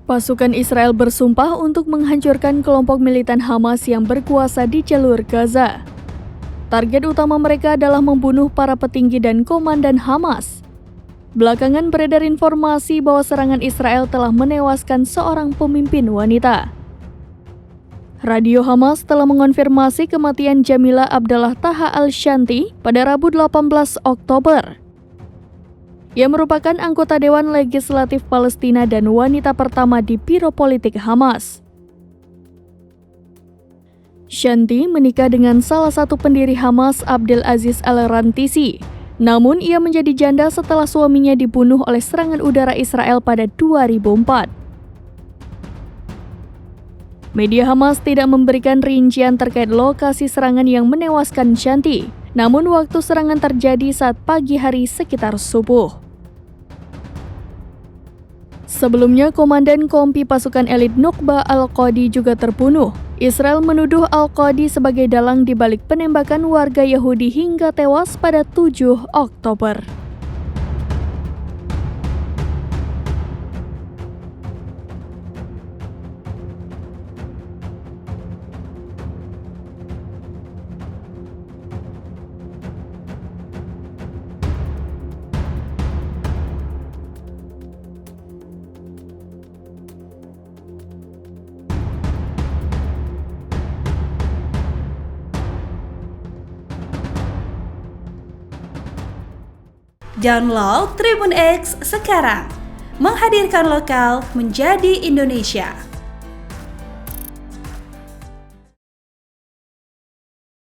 Pasukan Israel bersumpah untuk menghancurkan kelompok militan Hamas yang berkuasa di jalur Gaza. Target utama mereka adalah membunuh para petinggi dan komandan Hamas. Belakangan beredar informasi bahwa serangan Israel telah menewaskan seorang pemimpin wanita. Radio Hamas telah mengonfirmasi kematian Jamila Abdallah Taha Al-Shanti pada Rabu 18 Oktober. Ia merupakan anggota Dewan Legislatif Palestina dan wanita pertama di biro politik Hamas. Shanti menikah dengan salah satu pendiri Hamas, Abdel Aziz Al-Rantisi. Namun ia menjadi janda setelah suaminya dibunuh oleh serangan udara Israel pada 2004. Media Hamas tidak memberikan rincian terkait lokasi serangan yang menewaskan Shanti. Namun waktu serangan terjadi saat pagi hari sekitar subuh. Sebelumnya, Komandan Kompi Pasukan Elit Nukba Al-Qadi juga terbunuh. Israel menuduh Al-Qadi sebagai dalang di balik penembakan warga Yahudi hingga tewas pada 7 Oktober. Download Tribun X sekarang, menghadirkan lokal menjadi Indonesia.